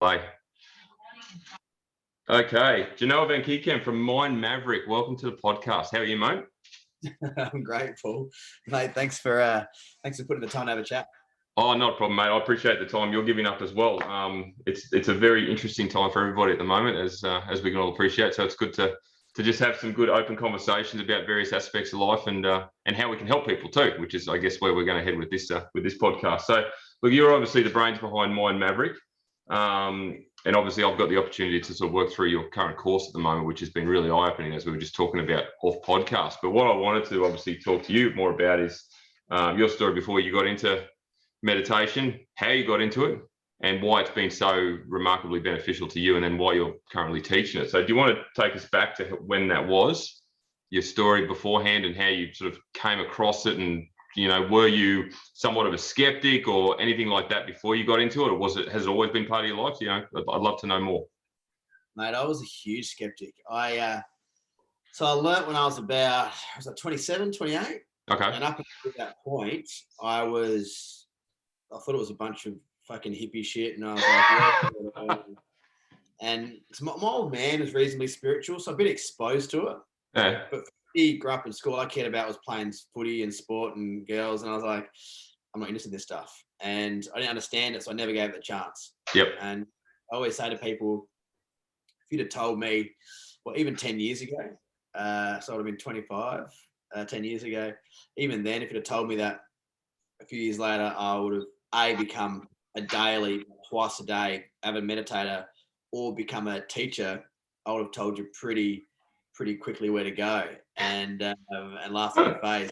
Bye. Okay, Janoah Van Kekem from Mind Maverick. Welcome to the podcast. How are you, mate? I'm grateful, mate. Thanks for putting the time to have a chat. Oh, not a problem, mate. I appreciate the time you're giving up as well. It's a very interesting time for everybody at the moment, as we can all appreciate. So it's good to just have some good open conversations about various aspects of life and how we can help people too, which is, I guess, where we're going to head with this podcast. So, look, you're obviously the brains behind Mind Maverick, and obviously I've got the opportunity to sort of work through your current course at the moment, which has been really eye-opening, as we were just talking about off podcast. But what I wanted to obviously talk to you more about is your story before you got into meditation, how you got into it, and why it's been so remarkably beneficial to you, and then why you're currently teaching it. So do you want to take us back to when that was, your story beforehand, and how you sort of came across it, and were you somewhat of a skeptic or anything like that before you got into it, or has it always been part of your life? I'd love to know more. Mate, I was a huge skeptic. So I learnt when I was about 27, 28. Okay. And up until that point, I thought it was a bunch of fucking hippie shit, and I was like, and my old man is reasonably spiritual, so I've been exposed to it. Yeah. But he grew up in school. All I cared about was playing footy and sport and girls, and I was like, I'm not interested in this stuff. And I didn't understand it, so I never gave it a chance. Yep. And I always say to people, if you'd have told me, well, even 10 years ago, so I would have been 25, 10 years ago, even then, if you'd have told me that a few years later, I would have become a daily, twice a day avid meditator, or become a teacher, I would have told you pretty quickly where to go, and laughed in your face.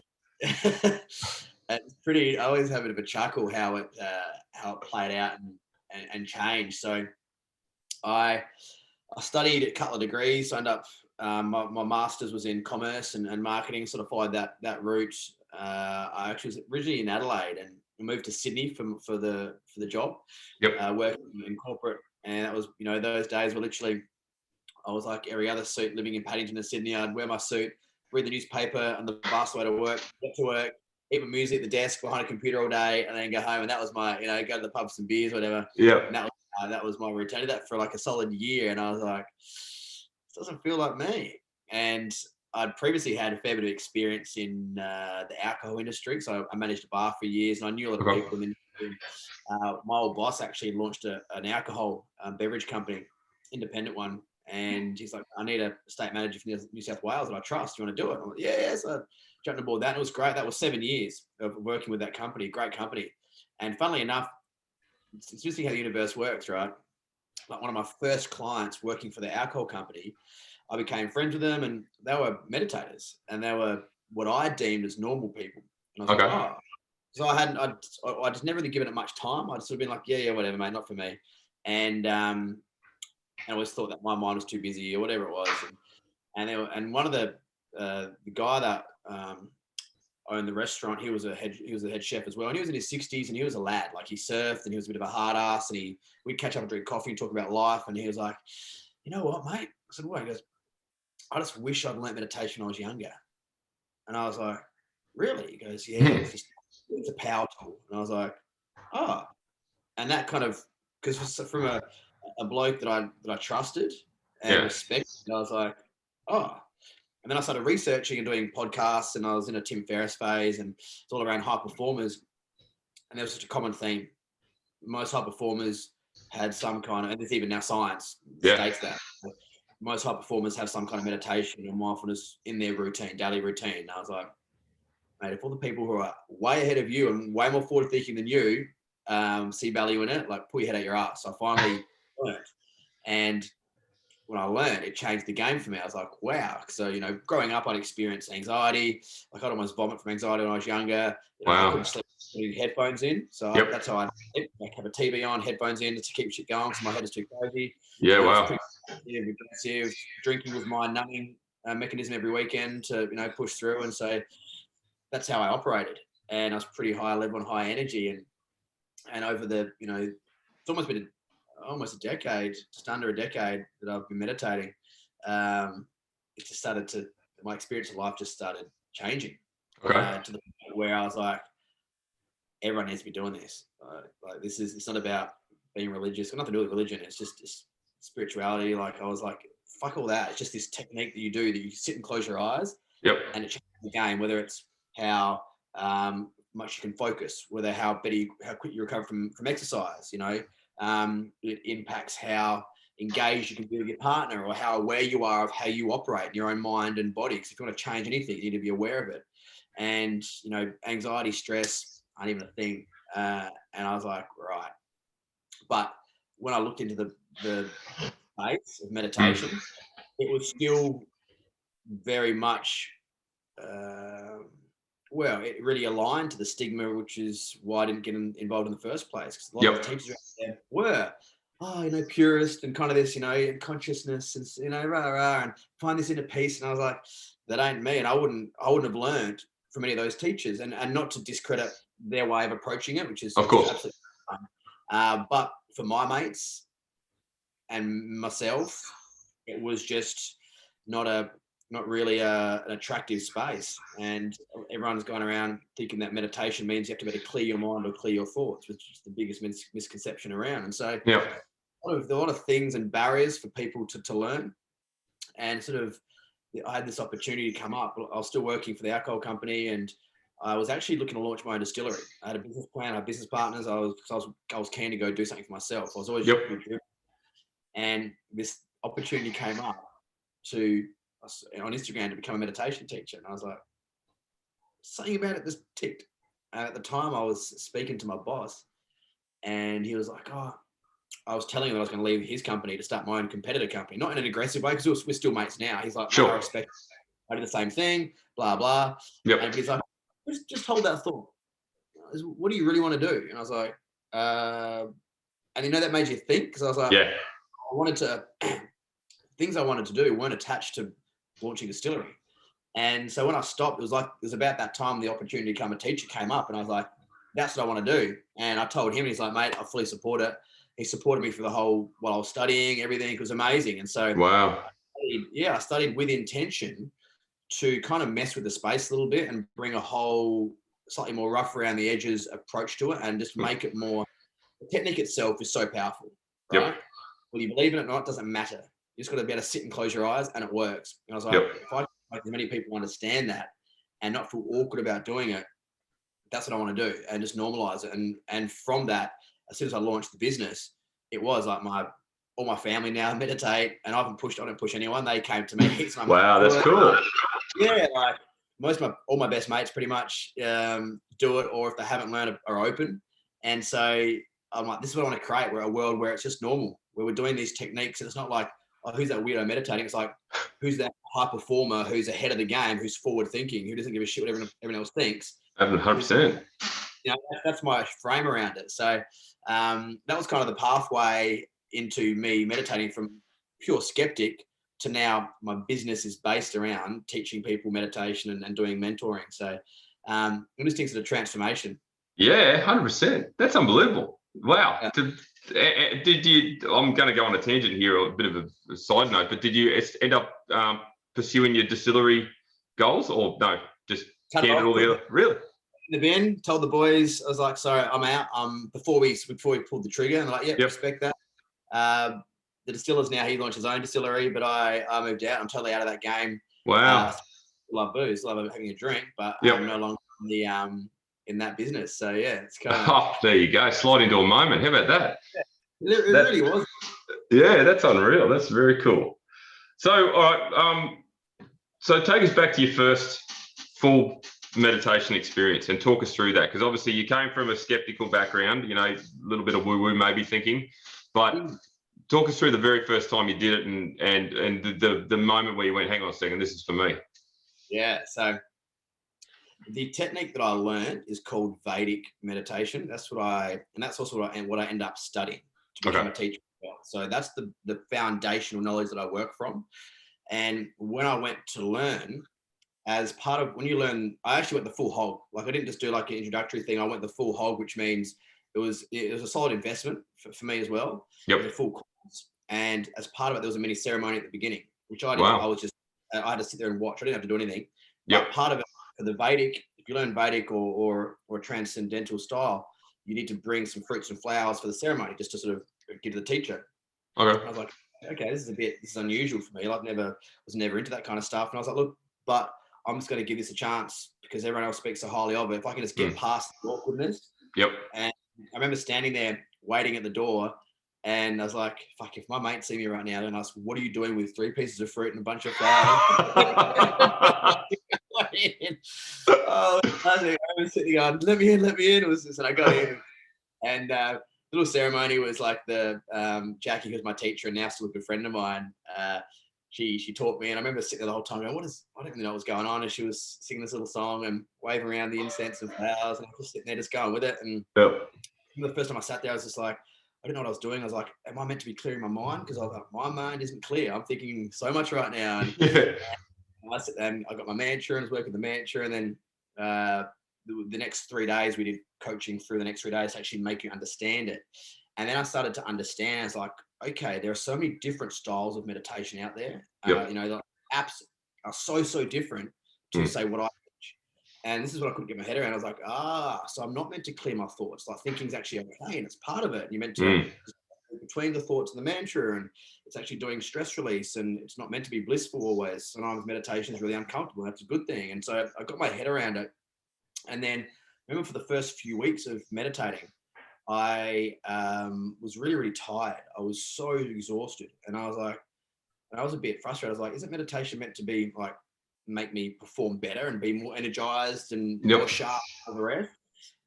It's pretty. I always have a bit of a chuckle how it played out and changed. So I studied a couple of degrees. I ended up my master's was in commerce and marketing. Sort of followed that route. I actually was originally in Adelaide and moved to Sydney for the job. Yep. Working in corporate, and that was those days were literally. I was like every other suit living in Paddington and Sydney. I'd wear my suit, read the newspaper on the bus way to work, get to work, eat my music at the desk behind a computer all day, and then go home. And that was my, go to the pub, some beers, whatever. Yeah. And that was my routine. I did that for like a solid year, and I was like, this doesn't feel like me. And I'd previously had a fair bit of experience in the alcohol industry, so I managed a bar for years, and I knew a lot of people in the industry. My old boss actually launched an alcohol beverage company, independent one. And he's like, I need a state manager for New South Wales that I trust. You want to do it? I'm like, yeah. So I jumped on board that. And it was great. That was 7 years of working with that company, great company. And funnily enough, it's interesting how the universe works, right? Like one of my first clients working for the alcohol company, I became friends with them, and they were meditators, and they were what I deemed as normal people. And I was like, oh. So I just never really given it much time. I'd sort of been like, yeah, whatever, mate, not for me. And I always thought that my mind was too busy or whatever it was. And one of the guy that owned the restaurant, he was the head chef as well. And he was in his 60s, and he was a lad. Like, he surfed, and he was a bit of a hard ass, and we'd catch up and drink coffee and talk about life. And he was like, you know what, mate? I said, what? He goes, I just wish I'd learnt meditation when I was younger. And I was like, really? He goes, yeah, it's a power tool. And I was like, oh. And that kind of, because from a bloke that I trusted and respected, I was like, oh. And then I started researching and doing podcasts, and I was in a Tim Ferriss phase, and it's all around high performers. And there was such a common theme. Most high performers had some kind of, and there's even now science states that most high performers have some kind of meditation or mindfulness in their routine, daily routine. And I was like, mate, if all the people who are way ahead of you and way more forward thinking than you see value in it, like, pull your head out your ass. So I finally learned. And when I learned, it changed the game for me. I was like, wow. So, growing up, I'd experienced anxiety. Like, I'd almost vomit from anxiety when I was younger. I couldn't sleep with headphones in. So that's how I sleep. I have a TV on, headphones in to keep shit going, so my head is too crazy. Yeah, wow. Aggressive. Drinking was my numbing mechanism every weekend to, push through. And so that's how I operated. And I was pretty high level and high energy. And over the, it's almost been almost a decade, just under a decade that I've been meditating. It just started my experience of life just started changing to the point where I was like, everyone needs to be doing this. Like, it's not about being religious. Got nothing to do with religion. It's just spirituality. Like I was like, fuck all that. It's just this technique that you do that you sit and close your eyes. Yep. And it changes the game. Whether it's how much you can focus, whether how quick you recover from exercise. You know, it impacts how engaged you can be with your partner, or how aware you are of how you operate in your own mind and body. Because if you want to change anything, you need to be aware of it. And you know, anxiety, stress aren't even a thing. And I was like, right. But when I looked into the space of meditation, it was still very much, well, it really aligned to the stigma, which is why I didn't get involved in the first place. Because a lot of the teachers out there were, you know, purist and kind of this, you know, and consciousness and, you know, and find this inner peace. And I was like, that ain't me. And I wouldn't have learned from any of those teachers, and not to discredit their way of approaching it, which is of course absolutely fun. But for my mates and myself, it was just not really an attractive space. And everyone's going around thinking that meditation means you have to be able to clear your mind or clear your thoughts, which is the biggest misconception around. And so a lot of things and barriers for people to learn. And sort of, I had this opportunity to come up. I was still working for the alcohol company, and I was actually looking to launch my own distillery. I had a business plan, I had business partners. I was keen to go do something for myself. I was always and this opportunity came up on Instagram to become a meditation teacher. And I was like, something about it just ticked. And at the time I was speaking to my boss, and he was like, I was telling him that I was going to leave his company to start my own competitor company, not in an aggressive way, because we're still mates now. He's like, I respect you. I did the same thing, blah, blah. And he's like, just hold that thought. What do you really want to do? And I was like, and you know, that made you think, because I was like, things I wanted to do weren't attached to launching a distillery. And so when I stopped, it was about that time the opportunity to become a teacher came up, and I was like, that's what I want to do. And I told him, and he's like, mate, I fully support it. He supported me for the whole, while I was studying, everything. It was amazing. And so I studied with intention to kind of mess with the space a little bit and bring a whole slightly more rough around the edges approach to it, and just make it more, the technique itself is so powerful, right? Whether you believe in it or not, it doesn't matter. You just got to be able to sit and close your eyes, and it works. And I was like, if I can make as many people understand that and not feel awkward about doing it, that's what I want to do, and just normalize it. And from that, as soon as I launched the business, it was like all my family now meditate, and I don't push anyone. They came to me. Wow, that's cool. Yeah, like all my best mates pretty much do it, or if they haven't learned, are open. And so I'm like, this is what I want to create. We're a world where it's just normal, where we're doing these techniques, and it's not like, oh, who's that weirdo meditating? It's like, who's that high performer who's ahead of the game, who's forward thinking, who doesn't give a shit what everyone else thinks. 100%. You know, that's my frame around it. So that was kind of the pathway into me meditating from pure skeptic to now my business is based around teaching people meditation and doing mentoring. So I'm just thinking of transformation. Yeah, 100%. That's unbelievable. Wow. Did you, I'm going to go on a tangent here, or a bit of a side note, but did you end up pursuing your distillery goals, or no, just canned it all together? Really? In the bin, told the boys, I was like, sorry, I'm out. Before we pulled the trigger, and they're like, respect that. The distiller's now, he launched his own distillery, but I moved out. I'm totally out of that game. Wow. Love booze, love having a drink, but I'm no longer in that business. So yeah, it's kind of. Oh, there you go. Slide into a moment. How about that? Yeah, it really was. Yeah, that's unreal. That's very cool. So, all right. So take us back to your first full meditation experience and talk us through that, because obviously you came from a skeptical background, you know, a little bit of woo-woo maybe thinking, but talk us through the very first time you did it, and the moment where you went, hang on a second, this is for me. Yeah, so the technique that I learned is called Vedic meditation. That's also what I end up studying to become a teacher. So that's the foundational knowledge that I work from. And when I went to learn, as part of when you learn, I actually went the full hog. Like I didn't just do like an introductory thing. I went the full hog, which means it was a solid investment for me as well. It was a full course. And as part of it, there was a mini ceremony at the beginning, which I did. Wow. I had to sit there and watch. I didn't have to do anything. But part of it, for the Vedic, if you learn Vedic or transcendental style, you need to bring some fruits and flowers for the ceremony, just to sort of give to the teacher. Okay. And I was like, okay, this is unusual for me. I was never into that kind of stuff. And I was like, look, but I'm just going to give this a chance because everyone else speaks so highly of it. If I can just get past the awkwardness. Yep. And I remember standing there waiting at the door, and I was like, fuck, if my mates see me right now, then I ask, what are you doing with 3 pieces of fruit and a bunch of flowers? Oh, I was sitting going, let me in. It was just, and I got in. And little ceremony was like the Jackie, who's my teacher and now still a good friend of mine. She taught me, and I remember sitting there the whole time going, I don't really know what was going on. And she was singing this little song and waving around the incense and flowers, and I was just sitting there just going with it. And the first time I sat there, I was just like, I didn't know what I was doing. I was like, am I meant to be clearing my mind? Because I was like, my mind isn't clear. I'm thinking so much right now. And I sit there and I got my mantra and was working the mantra. And then the next 3 days, we did coaching through the next 3 days to actually make you understand it. And then I started to understand, it's like, okay, there are so many different styles of meditation out there. The apps are so different to say what I teach. And this is what I couldn't get my head around. I was like, so I'm not meant to clear my thoughts. Like thinking's actually okay, and it's part of it. You're meant to between the thoughts and the mantra, and it's actually doing stress release, and it's not meant to be blissful always. Sometimes meditation is really uncomfortable. That's a good thing. And so I got my head around it. And then I remember for the first few weeks of meditating, I was really tired. I was so exhausted, and I was like, and I was a bit frustrated. I was like, isn't meditation meant to be like make me perform better and be more energized and more sharp for the rest?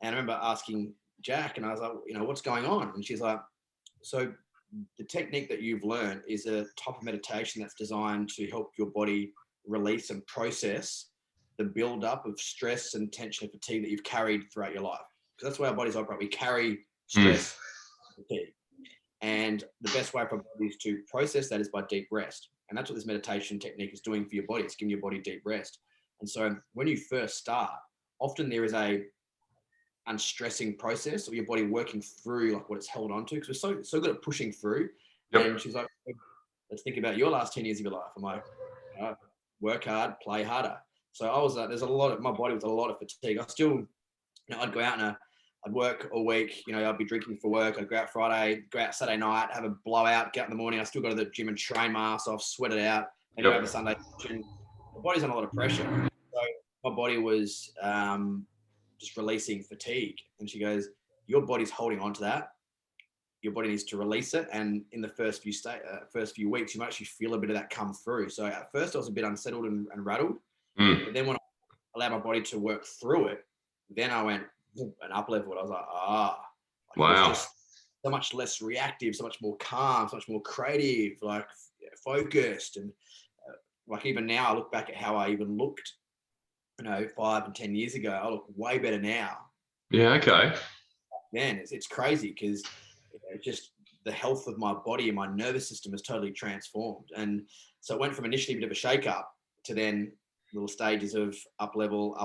And I remember asking Jack, and I was like, what's going on? And she's like, so the technique that you've learned is a type of meditation that's designed to help your body release and process the build-up of stress and tension and fatigue that you've carried throughout your life. Because that's why our bodies operate. We carry stress and fatigue. And the best way for our bodies to process that is by deep rest. And that's what this meditation technique is doing for your body. It's giving your body deep rest. And so when you first start, often there is a unstressing process of your body working through like what it's held on to, because we're so good at pushing through. And she's like, let's think about your last 10 years of your life. I'm like, work hard, play harder. So I was there's a lot of, my body was a lot of fatigue. I still, I'd go out and I'd work all week, I'd be drinking for work. I'd go out Friday, go out Saturday night, have a blowout, get out in the morning. I still go to the gym and train my ass off, sweat it out, and go over Sunday. My body's on a lot of pressure. So my body was just releasing fatigue. And she goes, your body's holding on to that. Your body needs to release it. And in the first few weeks, you might actually feel a bit of that come through. So at first I was a bit unsettled and rattled. But then when I allowed my body to work through it, then I went an up level. I was like, wow. Just so much less reactive, so much more calm, so much more creative, like focused. And like even now I look back at how I even looked, 5 and 10 years ago. I look way better now. Yeah. Okay. Man, it's crazy because just the health of my body and my nervous system is totally transformed. And so it went from initially a bit of a shake up to then little stages of up level.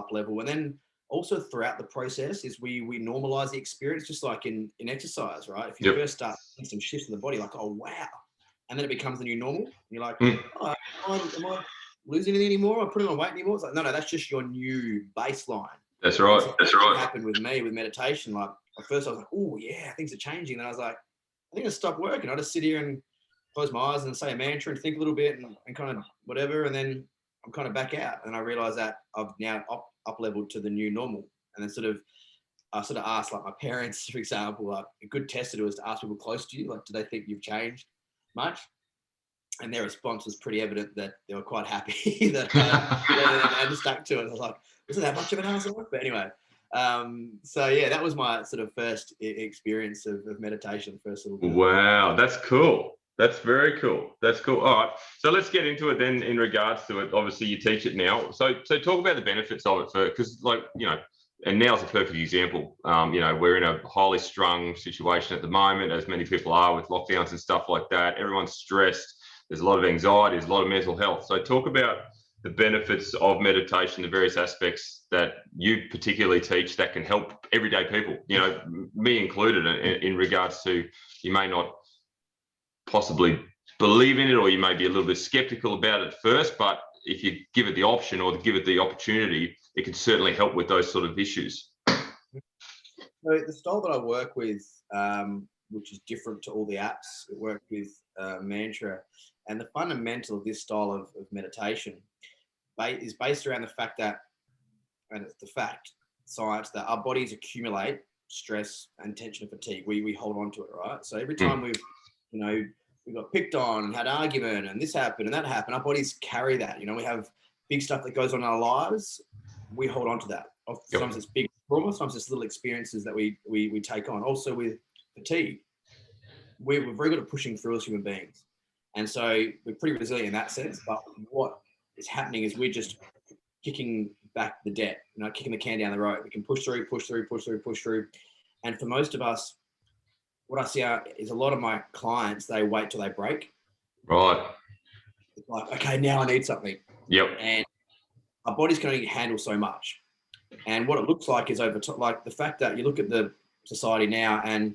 And then also throughout the process is we normalize the experience, just like in exercise, right? If you first start seeing some shifts in the body, like, oh, wow. And then it becomes the new normal. And you're like, am I losing anything anymore? Or putting on weight anymore? It's like, no, that's just your new baseline. That's right. So that's right. What happened with me with meditation. Like at first I was like, oh yeah, things are changing. Then I was like, I think I stopped working. I just sit here and close my eyes and say a mantra and think a little bit and kind of whatever. And then I'm kind of back out. And I realized that I've now up leveled to the new normal. And then I asked like my parents, for example, like a good test to do is to ask people close to you, like, do they think you've changed much? And their response was pretty evident that they were quite happy that I just stuck to it. I was like, wasn't that much of an asshole? But anyway, so yeah, that was my sort of first experience of meditation. Wow, that's cool. That's very cool. That's cool. All right, so let's get into it then. In regards to it, obviously you teach it now. So talk about the benefits of it, because and now's a perfect example. We're in a highly strung situation at the moment, as many people are with lockdowns and stuff like that. Everyone's stressed. There's a lot of anxiety. There's a lot of mental health. So talk about the benefits of meditation, the various aspects that you particularly teach that can help everyday people, me included, in regards to, you may not possibly believe in it, or you may be a little bit skeptical about it first, but if you give it the option or give it the opportunity, it can certainly help with those sort of issues. So the style that I work with, which is different to all the apps, it works with mantra, and the fundamental of this style of meditation is based around the fact that, and it's the fact, science, that our bodies accumulate stress and tension and fatigue. We hold on to it, right? So every time we got picked on and had an argument and this happened and that happened, our bodies carry that. We have big stuff that goes on in our lives. We hold on to that. Sometimes it's big trauma, sometimes it's little experiences that we take on. Also with fatigue, we're very good at pushing through as human beings. And so we're pretty resilient in that sense. But what is happening is we're just kicking back the debt, kicking the can down the road. We can push through. And for most of us, what I see is a lot of my clients, they wait till they break. Right. It's like, okay, now I need something. Yep. And our bodies can only handle so much. And what it looks like is like the fact that you look at the society now, and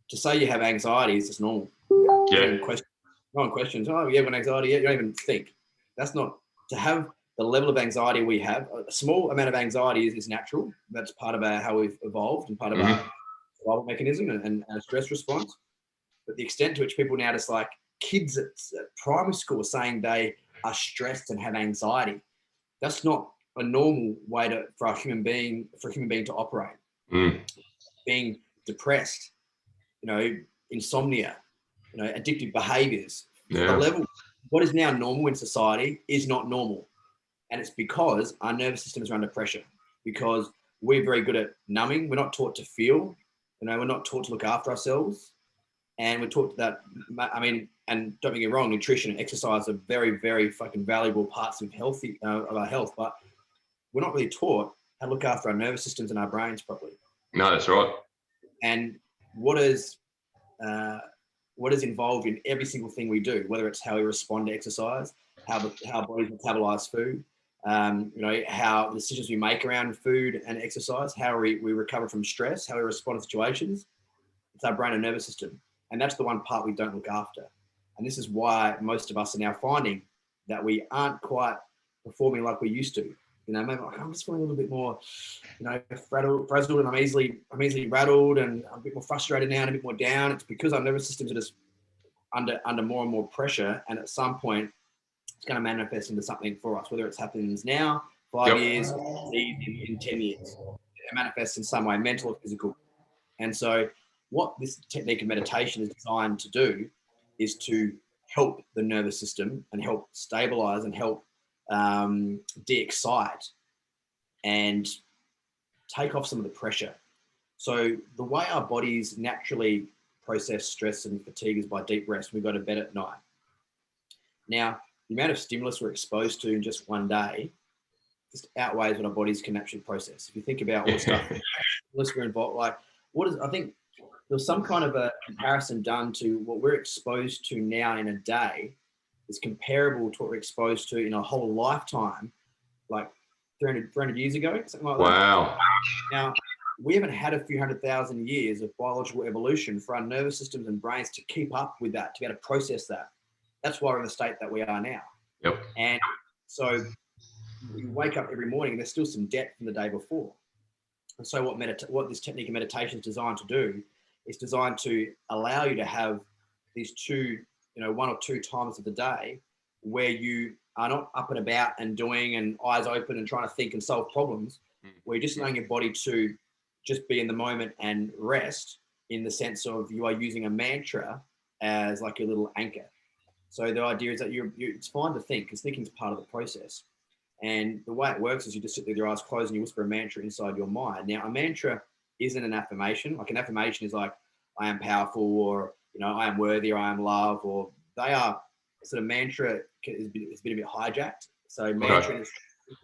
to say you have anxiety is just normal. Yeah. No one questions, oh, you have an anxiety yet? You don't even think. That's not, to have the level of anxiety we have, a small amount of anxiety is natural. That's part of how we've evolved and part of our survival mechanism and a stress response. But the extent to which people now, just like kids at primary school, are saying they are stressed and have anxiety, that's not a normal way for a human being to operate. Being depressed, insomnia, addictive behaviors. Yeah. The level, what is now normal in society is not normal. And it's because our nervous systems are under pressure, because we're very good at numbing. We're not taught to feel, we're not taught to look after ourselves. And we're taught that, and don't get me wrong, nutrition and exercise are very, very fucking valuable parts of our health, but we're not really taught how to look after our nervous systems and our brains properly. No, that's right. And what is involved in every single thing we do, whether it's how we respond to exercise, how bodies metabolize food, how the decisions we make around food and exercise, how we recover from stress, how we respond to situations. It's our brain and nervous system. And that's the one part we don't look after. And this is why most of us are now finding that we aren't quite performing like we used to. Maybe like, I'm just feeling a little bit more, frazzled, and I'm easily rattled, and I'm a bit more frustrated now and a bit more down. It's because our nervous systems are just under more and more pressure. And at some point, it's going to manifest into something for us, whether it happens now, 5 years, in 10 years. It manifests in some way, mental or physical. And so what this technique of meditation is designed to do is to help the nervous system and help stabilize and help de-excite and take off some of the pressure. So the way our bodies naturally process stress and fatigue is by deep rest. We go to bed at night. Now, the amount of stimulus we're exposed to in just one day just outweighs what our bodies can actually process. If you think about all the stuff we're involved, I think there's some kind of a comparison done to what we're exposed to now in a day is comparable to what we're exposed to in a whole lifetime, like 300 years ago, something like that. Wow. Now, we haven't had a few 100,000 years of biological evolution for our nervous systems and brains to keep up with that, to be able to process that. That's why we're in the state that we are now. Yep. And so we wake up every morning and there's still some debt from the day before. And so what this technique of meditation is designed to do is designed to allow you to have these one or two times of the day where you are not up and about and doing and eyes open and trying to think and solve problems, where you're just allowing your body to just be in the moment and rest, in the sense of you are using a mantra as like your little anchor. So the idea is that it's fine to think, because thinking is part of the process. And the way it works is you just sit there with your eyes closed and you whisper a mantra inside your mind. Now, a mantra isn't an affirmation. Like, an affirmation is like, I am powerful, or, I am worthy, or I am love, or they are sort of mantra has been a bit hijacked. So mantra in a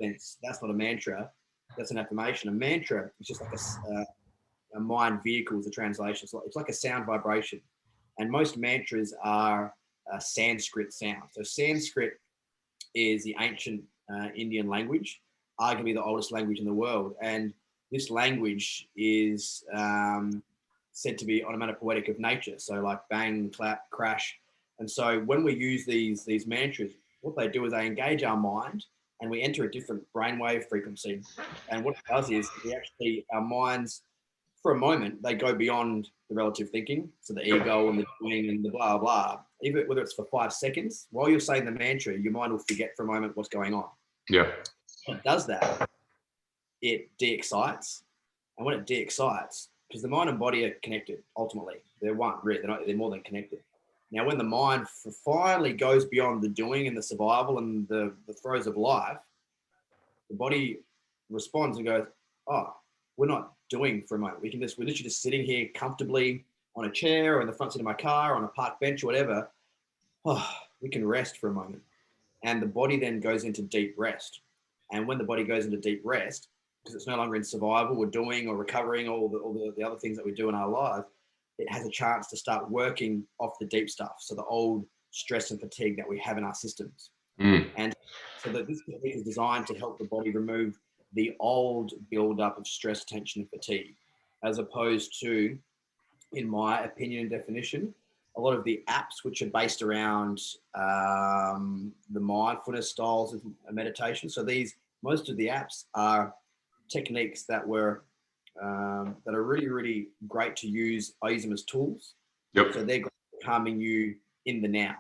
sense, that's not a mantra. That's an affirmation. A mantra is just like a mind vehicle, is a translation. It's like a sound vibration. And most mantras are Sanskrit sound. So Sanskrit is the ancient Indian language, arguably the oldest language in the world. And this language is said to be onomatopoetic of nature. So like bang, clap, crash. And so when we use these mantras, what they do is they engage our mind and we enter a different brainwave frequency. And what it does is our minds, for a moment, they go beyond the relative thinking, so the ego and the doing and the blah, blah. Even whether it's for 5 seconds, while you're saying the mantra, your mind will forget for a moment what's going on. Yeah. When it does that, it de-excites. And when it de-excites, because the mind and body are connected, ultimately. They're one, really. They're more than connected. Now, when the mind finally goes beyond the doing and the survival and the throes of life, the body responds and goes, oh, we're not doing for a moment. We're literally just sitting here comfortably on a chair or in the front seat of my car or on a park bench or whatever. Oh, we can rest for a moment. And the body then goes into deep rest. And when the body goes into deep rest, because it's no longer in survival or doing or recovering, all the other things that we do in our life, it has a chance to start working off the deep stuff. So the old stress and fatigue that we have in our systems. And so that this technique is designed to help the body remove the old buildup of stress, tension, and fatigue, as opposed to, in my opinion and definition, a lot of the apps which are based around the mindfulness styles of meditation. So most of the apps are techniques that are really, really great to use. I use them as tools. Yep. So they're calming you in the now.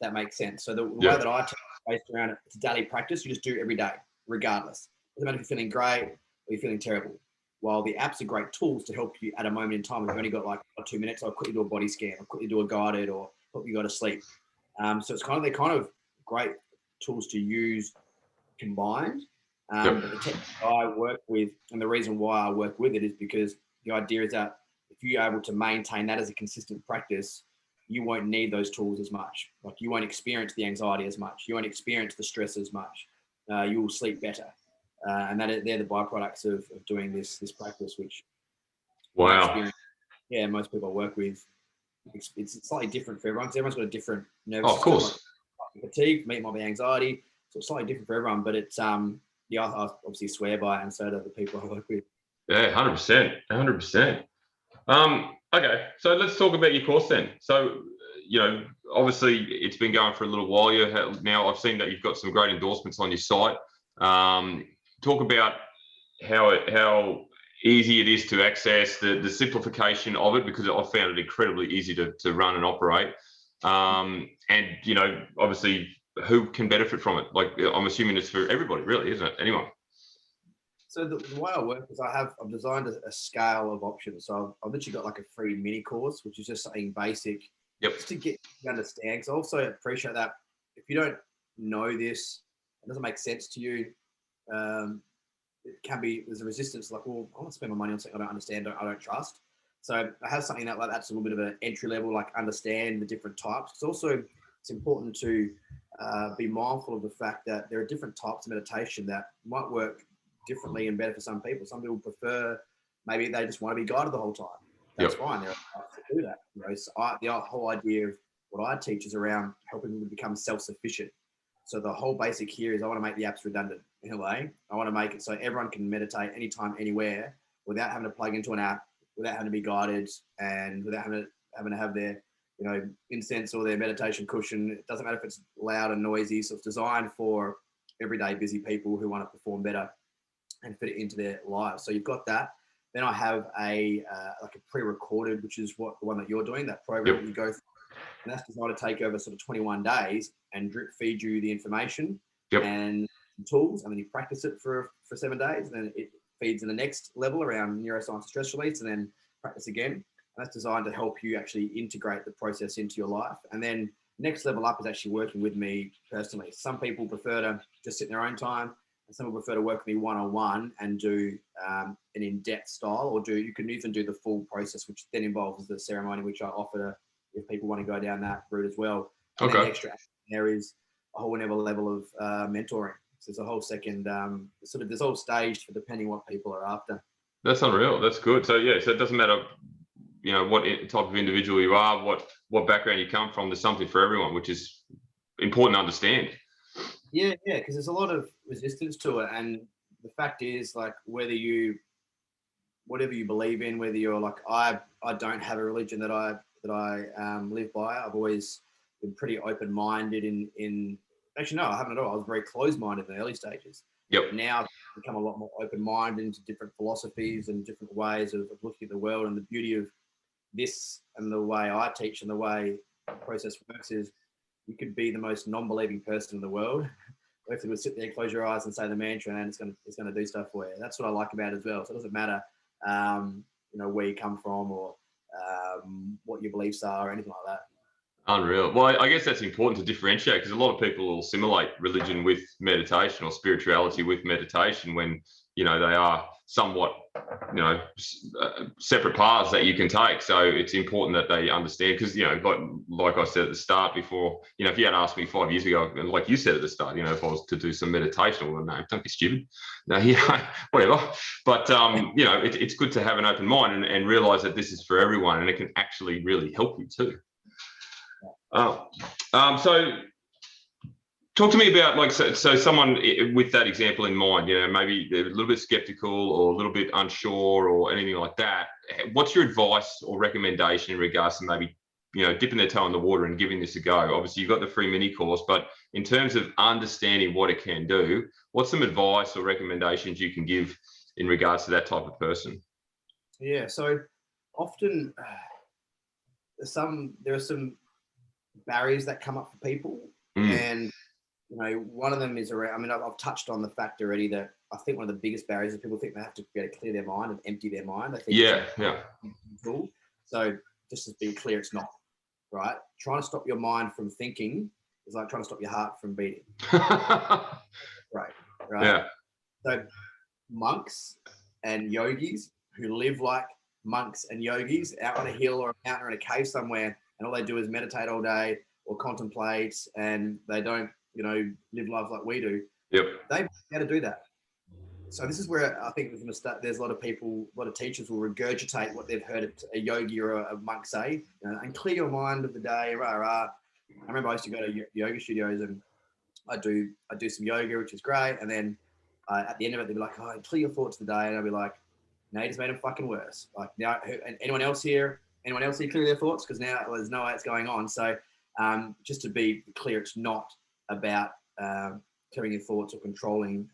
That makes sense. So the way that I take it based around it, it's a daily practice. You just do it every day, regardless. Doesn't matter if you're feeling great or you're feeling terrible. While the apps are great tools to help you at a moment in time, if you've only got like 2 minutes, I'll quickly do a body scan, I'll quickly do a guided, or help you go to sleep. So they're kind of great tools to use combined. But the technique I work with, and the reason why I work with it is because the idea is that if you're able to maintain that as a consistent practice, you won't need those tools as much. Like you won't experience the anxiety as much. You won't experience the stress as much. You will sleep better. And they're the byproducts of doing this practice, which Wow. Most people I work with, it's slightly different for everyone because everyone's got a different nervous Of system. course. Like fatigue, for me, it might be anxiety. So it's slightly different for everyone, but it's I obviously swear by it, and so do the people I work with. Yeah, 100%. 100%. Okay, so let's talk about your course then. So, obviously it's been going for a little while. Now I've seen that you've got some great endorsements on your site. Talk about how easy it is to access, the simplification of it, because I've found it incredibly easy to run and operate. And obviously, who can benefit from it? Like, I'm assuming it's for everybody, really, isn't it? Anyone? So the way I work is I've designed a scale of options. So I've literally got like a free mini course, which is just something basic, just to get you understand. Because I also appreciate that if you don't know this, it doesn't make sense to you. There's a resistance like, well, I want to spend my money on something I don't understand, I don't trust. So I have something that's a little bit of an entry level, like understand the different types. It's important to be mindful of the fact that there are different types of meditation that might work differently and better for some people. Some people prefer, maybe they just want to be guided the whole time. That's fine. There are types that do that. So the whole idea of what I teach is around helping people become self-sufficient. So the whole basic here is I want to make the apps redundant in a way. I want to make it so everyone can meditate anytime, anywhere, without having to plug into an app, without having to be guided, and without having to have their incense or their meditation cushion. It doesn't matter if it's loud and noisy. So it's designed for everyday busy people who want to perform better and fit it into their lives. So you've got that. Then I have a pre-recorded, which is the one that you're doing, that program that you go through. And that's designed to take over sort of 21 days and drip feed you the information and tools, and then you practice it for 7 days, and then it feeds in the next level around neuroscience and stress release, and then practice again. And that's designed to help you actually integrate the process into your life. And then next level up is actually working with me personally. Some people prefer to just sit in their own time, and some people prefer to work with me one-on-one and do an in-depth style, or you can even do the full process, which then involves the ceremony, which I offer if people want to go down that route as well. And then the extra there is a whole another level of mentoring. So there's a whole second there's all staged for depending what people are after. That's unreal. That's good. So so it doesn't matter, what type of individual you are, what background you come from. There's something for everyone, which is important to understand. Yeah, because there's a lot of resistance to it, and the fact is, like, whatever you believe in, whether you're like I don't have a religion that I live by. I've always been pretty open-minded in actually, no, I haven't at all. I was very closed-minded in the early stages. Yep. Now I've become a lot more open-minded into different philosophies and different ways of looking at the world. And the beauty of this and the way I teach and the way the process works is you could be the most non-believing person in the world. If you would sit there, close your eyes and say the mantra, and it's gonna do stuff for you. That's what I like about it as well. So it doesn't matter, where you come from or what your beliefs are or anything like that. Unreal. Well, I guess that's important to differentiate, because a lot of people will assimilate religion with meditation or spirituality with meditation when, they are somewhat, separate paths that you can take. So it's important that they understand, because, like I said at the start before, if you had asked me 5 years ago, and like you said at the start, if I was to do some meditation, well, no, don't be stupid. No, whatever. But, it's good to have an open mind and realize that this is for everyone, and it can actually really help you too. So talk to me about so someone with that example in mind, maybe they're a little bit skeptical or a little bit unsure or anything like that. What's your advice or recommendation in regards to maybe, dipping their toe in the water and giving this a go? Obviously, you've got the free mini course, but in terms of understanding what it can do, what's some advice or recommendations you can give in regards to that type of person? Yeah. So often there are some barriers that come up for people, and one of them is around. I mean, I've touched on the fact already that I think one of the biggest barriers is people think they have to be able to clear their mind and empty their mind. I think cool. So just to be clear, it's not right. Trying to stop your mind from thinking is like trying to stop your heart from beating. Right. Yeah. So monks and yogis who live like monks and yogis out on a hill or a mountain or in a cave somewhere, and all they do is meditate all day or contemplate, and they don't, live life like we do. Yep. They've got to do that. So this is where I think there's a lot of people, a lot of teachers will regurgitate what they've heard a yogi or a monk say, and clear your mind of the day. Rah, rah. I remember I used to go to yoga studios and I do some yoga, which is great. And then at the end of it, they'd be like, "Oh, clear your thoughts of the day," and I'd be like, "No, you just made them fucking worse." Like now, anyone else here clear their thoughts? Because now there's no way it's going on. So just to be clear, it's not about clearing your thoughts or controlling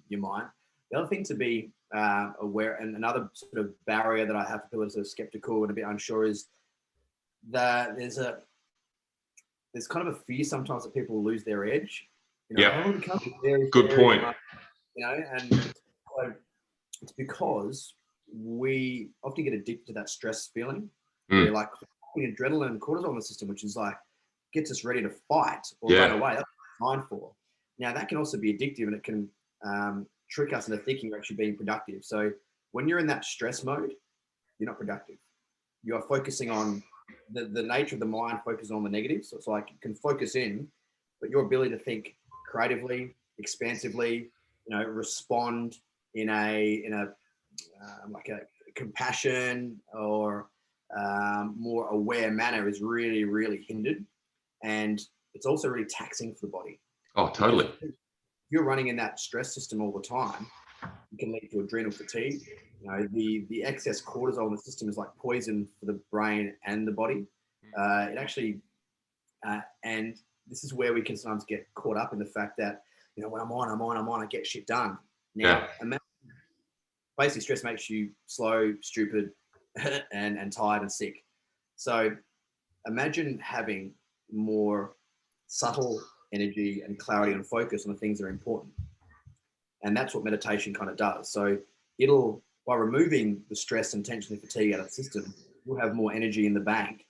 your mind. The other thing to be aware, and another sort of barrier that I have for people that are skeptical and a bit unsure, is that there's kind of a fear sometimes that people lose their edge. Yeah. Good point. And it's because we often get addicted to that stress feeling. We're like adrenaline and cortisol in the system, which is like gets us ready to fight or run away. That's what it's designed for. Now that can also be addictive, and it can trick us into thinking you're actually being productive. So when you're in that stress mode, you're not productive. You are focusing on the nature of the mind, focuses on the negatives. So it's like you can focus in, but your ability to think creatively, expansively, respond in a like a compassion or more aware manner is really, really hindered. And it's also really taxing for the body. Oh, totally. If you're running in that stress system all the time, it can lead to adrenal fatigue. The excess cortisol in the system is like poison for the brain and the body. It actually, and this is where we can sometimes get caught up in the fact that, when I'm on, I get shit done. Now, basically stress makes you slow, stupid, and tired and sick. So imagine having more subtle energy and clarity and focus on the things that are important. And that's what meditation kind of does. So by removing the stress and tension and fatigue out of the system, you'll have more energy in the bank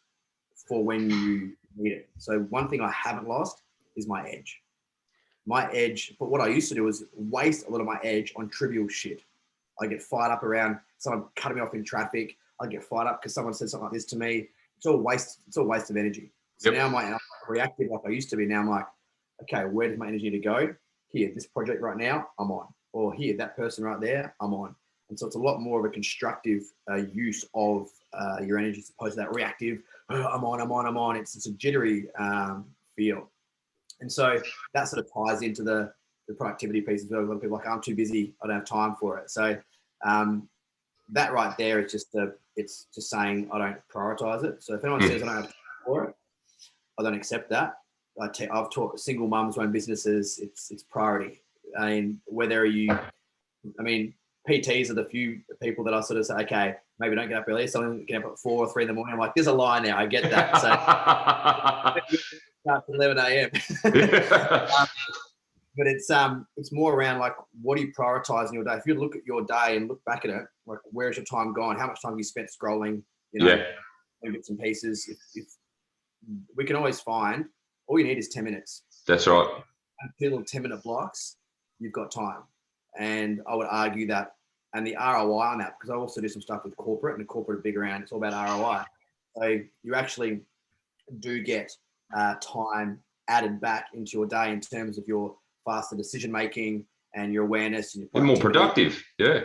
for when you need it. So one thing I haven't lost is my edge. But what I used to do is waste a lot of my edge on trivial shit. I get fired up around someone cutting me off in traffic. I get fired up because someone said something like this to me. It's all waste of energy. So now I'm reactive like I used to be. Now I'm like, okay, where does my energy need to go? Here, this project right now, I'm on. Or here, that person right there, I'm on. And so it's a lot more of a constructive use of your energy as opposed to that reactive, I'm on. It's a jittery feel. And so that sort of ties into the productivity piece as well. A lot of people are like, I'm too busy, I don't have time for it. So that right there is it's just saying I don't prioritize it. So if anyone says I don't have time for it, I don't accept that. I've taught single mums run businesses. It's priority. I mean, whether you, I mean, PTs are the few people that I sort of say, okay, maybe don't get up early. Someone get up at 4 or 3 in the morning. I'm like, there's a lie now. I get that. So start at 11 a.m. But it's more around like, what do you prioritize in your day? If you look at your day and look back at it, like, where's your time gone? How much time have you spent scrolling? You know, bits and pieces. If we can always find, all you need is 10 minutes. That's right. Little 10-minute blocks, you've got time. And I would argue that, and the ROI on that, because I also do some stuff with corporate, and the corporate are big around, it's all about ROI. So you actually do get time added back into your day in terms of your faster decision making and your awareness and more productive. Yeah.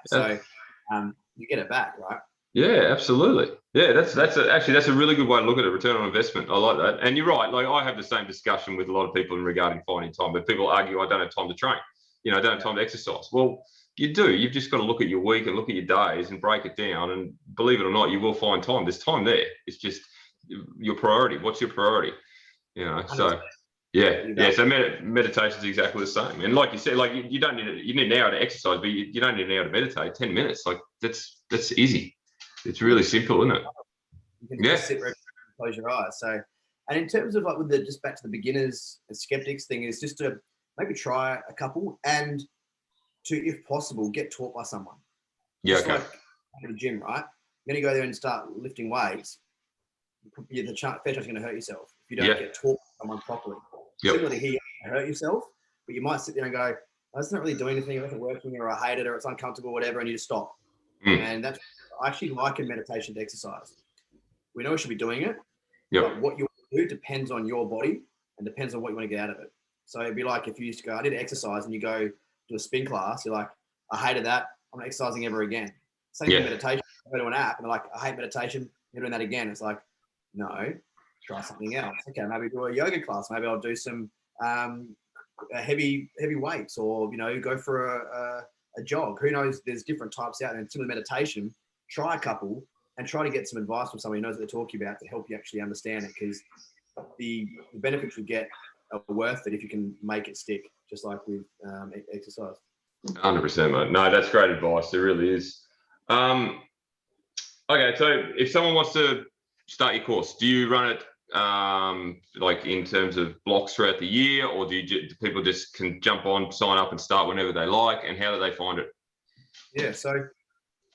So you get it back, right? Yeah, absolutely. Yeah, that's a really good way to look at it. Return on investment. I like that. And you're right. Like, I have the same discussion with a lot of people in regarding finding time, but people argue, I don't have time to train. You know, I don't have time to exercise. Well, you do. You've just got to look at your week and look at your days and break it down. And believe it or not, you will find time. There's time there. It's just your priority. What's your priority? You know, so yeah. So meditation is exactly the same. And like you said, like you don't need it. You need an hour to exercise, but you don't need an hour to meditate. 10 minutes, like that's easy. It's really simple, isn't it? You can just sit and close your eyes. So, and in terms of like with the, just back to the beginners and skeptics thing, is just to maybe try a couple, and to, if possible, get taught by someone. Just like at the gym, right? You're going to go there and start lifting weights. The fair chance you're going to hurt yourself if you don't get taught by someone properly. Similarly here, you hurt yourself, but you might sit there and go, oh, it's not really doing anything, it isn't working, or I hate it, or it's uncomfortable, whatever, and you just stop. And that's, I actually liken meditation to exercise. We know we should be doing it, but what you do depends on your body and depends on what you want to get out of it. So it'd be like if you used to go, I did exercise, and you go to a spin class, you're like, I hated that, I'm not exercising ever again. Same with meditation. I go to an app and they're like, I hate meditation, you're doing that again. It's like, no, try something else. Okay, maybe do a yoga class. Maybe I'll do some heavy weights, or, you know, go for a jog. Who knows? There's different types out there. And similar meditation, try a couple and try to get some advice from somebody who knows what they're talking about to help you actually understand it, because the benefits you get are worth it if you can make it stick, just like with exercise. 100%, mate. No, that's great advice. It really is. Okay, so if someone wants to start your course, do you run it like in terms of blocks throughout the year, or do people just can jump on, sign up and start whenever they like, and how do they find it? Yeah, so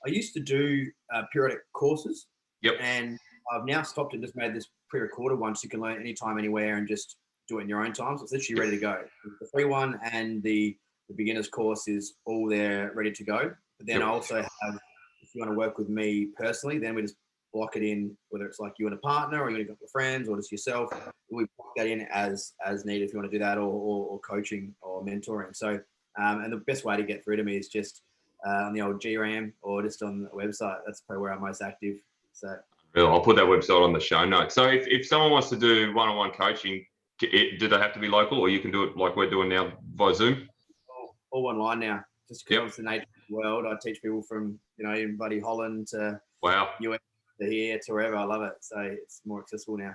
I used to do periodic courses, and I've now stopped and just made this pre-recorded one so you can learn anytime, anywhere, and just do it in your own time. So it's literally ready to go. The free one and the beginner's course is all there ready to go. But then I also have, if you want to work with me personally, then we just block it in, whether it's like you and a partner, or you want to go with friends, or just yourself. We block that in as needed if you want to do that, or coaching or mentoring. So, and the best way to get through to me is just on the old GRAM or just on the website. That's probably where I'm most active. So I'll put that website on the show notes. So if someone wants to do one-on-one coaching, do they have to be local, or you can do it like we're doing now via Zoom? All online now. Just because it's the nature of the world. I teach people from, you know, in bloody Holland to US to here to wherever. I love it. So it's more accessible now.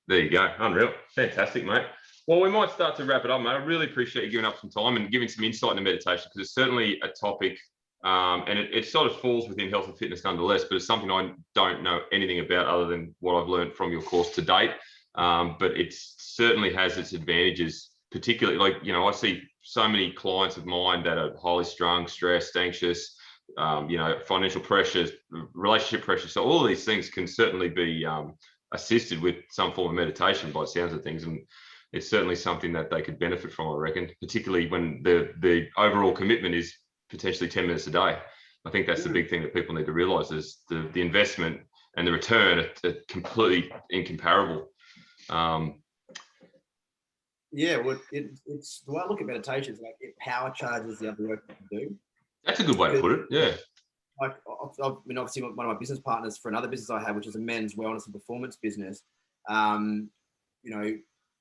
There you go. Unreal. Fantastic, mate. Well, we might start to wrap it up, mate. I really appreciate you giving up some time and giving some insight into meditation, because it's certainly a topic, and it sort of falls within health and fitness nonetheless, but it's something I don't know anything about other than what I've learned from your course to date. But it certainly has its advantages, particularly, like, you know, I see so many clients of mine that are highly strung, stressed, anxious, you know, financial pressures, relationship pressures. So all of these things can certainly be assisted with some form of meditation by the sounds of things. And it's certainly something that they could benefit from, I reckon, particularly when the overall commitment is potentially 10 minutes a day. I think that's the big thing that people need to realize, is the investment and the return are completely incomparable. Yeah, well, it's the way I look at meditation is like it power charges the other work that you do. That's a good way to put it. Yeah. Like, I mean, obviously, one of my business partners for another business I have, which is a men's wellness and performance business. You know,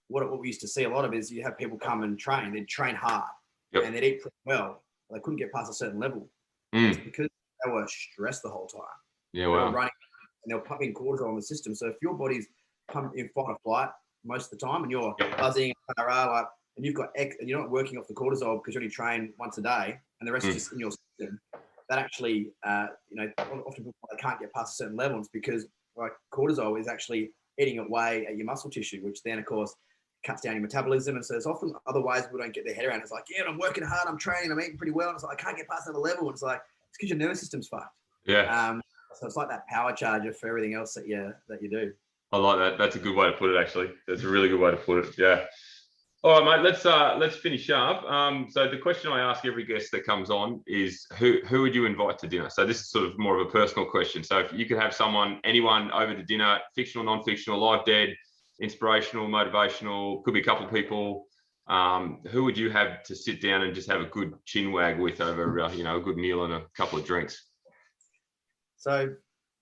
what we used to see a lot of is you have people come and train. They'd train hard and they'd eat pretty well. They couldn't get past a certain level. It's because they were stressed the whole time. Yeah, they were running, and they were pumping cortisol in the system. So if your body's pumping in fight or flight most of the time, and you're buzzing, like and you've got and you're not working off the cortisol because you only train once a day, and the rest is just in your system. That actually, often people can't get past a certain level. It's because like cortisol is actually eating away at your muscle tissue, which then, of course, cuts down your metabolism. And so there's often other ways people don't get their head around. It's like, yeah, I'm working hard, I'm training, I'm eating pretty well. And it's like, I can't get past another level. And it's like, it's because your nervous system's fucked. Yeah. So it's like that power charger for everything else that you do. I like that. That's a good way to put it, actually. That's a really good way to put it. Yeah. All right, mate. Let's finish up. So the question I ask every guest that comes on is who would you invite to dinner? So this is sort of more of a personal question. So if you could have anyone over to dinner, fictional, non-fictional, live, dead, inspirational, motivational, could be a couple of people. Who would you have to sit down and just have a good chin wag with over a good meal and a couple of drinks? So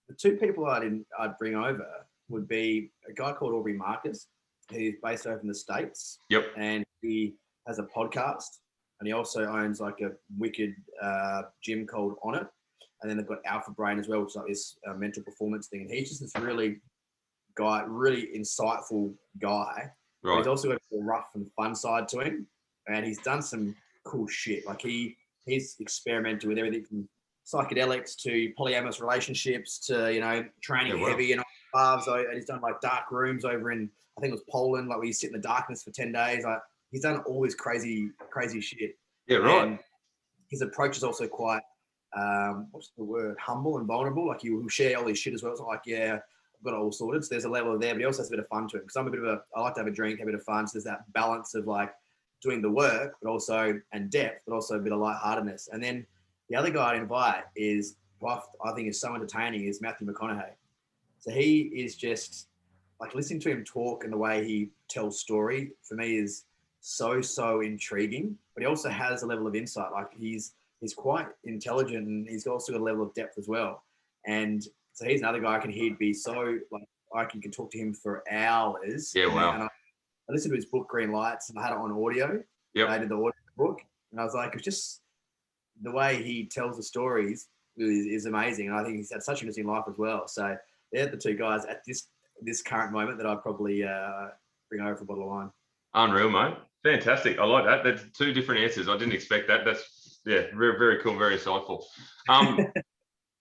the two people I'd bring over would be a guy called Aubrey Marcus. He's based over in the States. Yep. And he has a podcast, and he also owns like a wicked gym called On It. And then they've got Alpha Brain as well, which is like this mental performance thing. And he's just this really insightful guy. Right. He's also got a rough and fun side to him. And he's done some cool shit. Like he's experimented with everything from psychedelics to polyamorous relationships to, training heavy and halves. And he's done like dark rooms over in, I think it was Poland, like where you sit in the darkness for 10 days. Like he's done all this crazy shit. Yeah, right. And his approach is also quite, what's the word? Humble and vulnerable. Like he'll share all his shit as well. It's not like, yeah, I've got it all sorted. So there's a level there, but he also has a bit of fun to it. Because I like to have a drink, have a bit of fun. So there's that balance of like doing the work, but also, and depth, but also a bit of lightheartedness. And then the other guy I'd invite is, what I think is so entertaining, is Matthew McConaughey. So he is just, like, listening to him talk and the way he tells story for me is so intriguing, but he also has a level of insight. Like he's quite intelligent, and he's also got a level of depth as well. And so he's another guy he'd be so like you can talk to him for hours. Yeah, wow. And I listened to his book Green Lights, and I had it on audio. Yep. I did the audio book, and I was like, it's just the way he tells the stories is amazing. And I think he's had such an interesting life as well. So they're the two guys at this current moment that I'd probably bring over for a bottle of wine. Unreal, mate. Fantastic. I like that. That's two different answers. I didn't expect that. That's very, very cool, very insightful.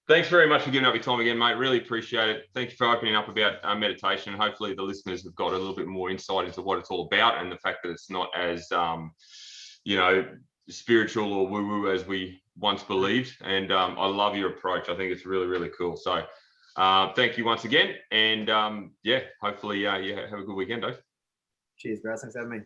Thanks very much for giving up your time again, mate. Really appreciate it. Thank you for opening up about meditation. Hopefully the listeners have got a little bit more insight into what it's all about, and the fact that it's not as, spiritual or woo-woo as we once believed. And I love your approach. I think it's really, really cool. So thank you once again. And hopefully you have a good weekend, Dave. Cheers, bro. Thanks for having me.